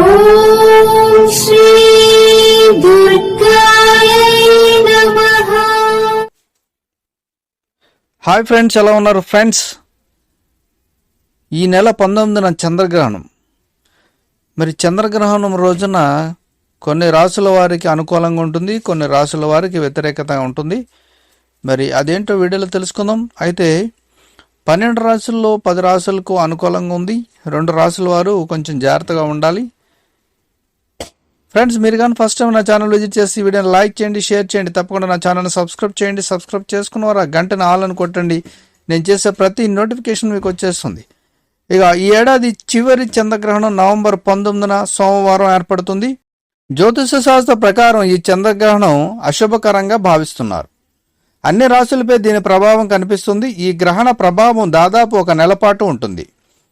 ఓం శ్రీ దుర్గాయ నమః. Hi friends, ఎలా ఉన్నారు ఫ్రెండ్స్? ఈ నెల 19న చంద్రగ్రహణం. మరి చంద్రగ్రహణం రోజున కొన్ని రాసుల వారికి అనుకూలంగా ఉంటుంది, కొన్ని రాసుల వారికి వ్యతిరేకత ఉంటుంది. మరి అదేంటో వీడియోలో తెలుసుకుందాం. అయితే 12 రాసుల్లో 10 రాసులకు అనుకూలంగా ఉంది. 2 రాసుల వారు కొంచెం జాగ్రత్తగా ఉండాలి. ఫ్రెండ్స్, మీరు కానీ ఫస్ట్ టైం నా ఛానల్ విజిట్ చేసి ఈ వీడియోని లైక్ చేయండి, షేర్ చేయండి. తప్పకుండా నా ఛానల్ని సబ్స్క్రైబ్ చేయండి. సబ్స్క్రైబ్ చేసుకున్న వారు ఆ గంటను ఆల్ అని కొట్టండి. నేను చేసే ప్రతి నోటిఫికేషన్ మీకు వచ్చేస్తుంది. ఇక ఈ ఏడాది చివరి చంద్రగ్రహణం నవంబర్ 19న సోమవారం ఏర్పడుతుంది. జ్యోతిష శాస్త్ర ప్రకారం ఈ చంద్రగ్రహణం అశుభకరంగా భావిస్తున్నారు. అన్ని రాశులపై దీని ప్రభావం కనిపిస్తుంది. ఈ గ్రహణ ప్రభావం దాదాపు 1 నెల పాటు ఉంటుంది.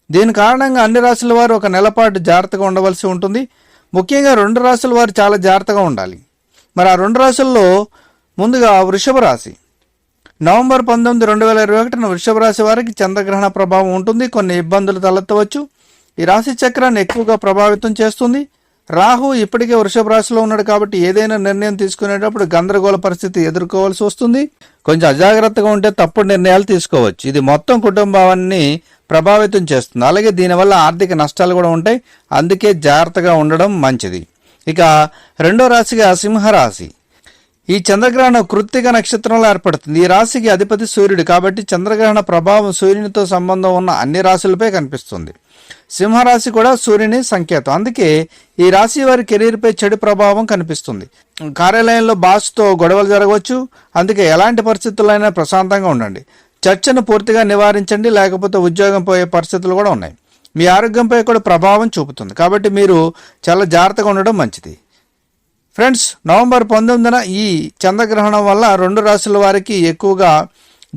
దీని కారణంగా అన్ని రాశుల వారు 1 నెల పాటు జాగ్రత్తగా ఉండవలసి ఉంటుంది. ముఖ్యంగా 2 రాశుల వారు చాలా జాగ్రత్తగా ఉండాలి. మరి ఆ 2 రాశుల్లో ముందుగా వృషభ రాశి. నవంబర్ 19, 2021 వృషభ రాశి వారికి చంద్రగ్రహణ ప్రభావం ఉంటుంది. కొన్ని ఇబ్బందులు తలెత్తవచ్చు. ఈ రాశి చక్రాన్ని ఎక్కువగా ప్రభావితం చేస్తుంది. రాహు ఇప్పటికే వృషభ రాశిలో ఉన్నాడు కాబట్టి ఏదైనా నిర్ణయం తీసుకునేటప్పుడు గందరగోళ పరిస్థితి ఎదుర్కోవాల్సి వస్తుంది. కొంచెం అజాగ్రత్తగా ఉంటే తప్పుడు నిర్ణయాలు తీసుకోవచ్చు. ఇది మొత్తం కుటుంబాన్ని ప్రభావితం చేస్తుంది. అలాగే దీనివల్ల ఆర్థిక నష్టాలు కూడా ఉంటాయి. అందుకే జాగ్రత్తగా ఉండడం మంచిది. ఇక 2వ రాశిగా సింహరాశి. ఈ చంద్రగ్రహణం కృత్తిక నక్షత్రంలో ఏర్పడుతుంది. ఈ రాశికి అధిపతి సూర్యుడు కాబట్టి చంద్రగ్రహణ ప్రభావం సూర్యునితో సంబంధం ఉన్న అన్ని రాశులపై కనిపిస్తుంది. సింహరాశి కూడా సూర్యుని సంకేతం. అందుకే ఈ రాశి వారి కెరీర్పై చెడు ప్రభావం కనిపిస్తుంది. కార్యాలయంలో బాస్తో గొడవలు జరగవచ్చు. అందుకే ఎలాంటి పరిస్థితులైనా ప్రశాంతంగా ఉండండి. చర్చను పూర్తిగా నివారించండి, లేకపోతే ఉద్యోగం పోయే పరిస్థితులు కూడా ఉన్నాయి. మీ ఆరోగ్యంపై కూడా ప్రభావం చూపుతుంది కాబట్టి మీరు చాలా జాగ్రత్తగా ఉండడం మంచిది. ఫ్రెండ్స్, నవంబర్ 19న ఈ చంద్రగ్రహణం వల్ల 2 రాశుల వారికి ఎక్కువగా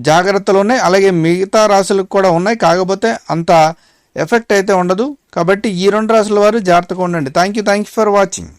జాగ్రత్తలు ఉన్నాయి. అలాగే మిగతా రాశులకు కూడా ఉన్నాయి. కాకపోతే అంత ఎఫెక్ట్ అయితే ఉండదు. కాబట్టి ఈ 2 రాశుల వారు జాగ్రత్తగా ఉండండి. Thank you for watching.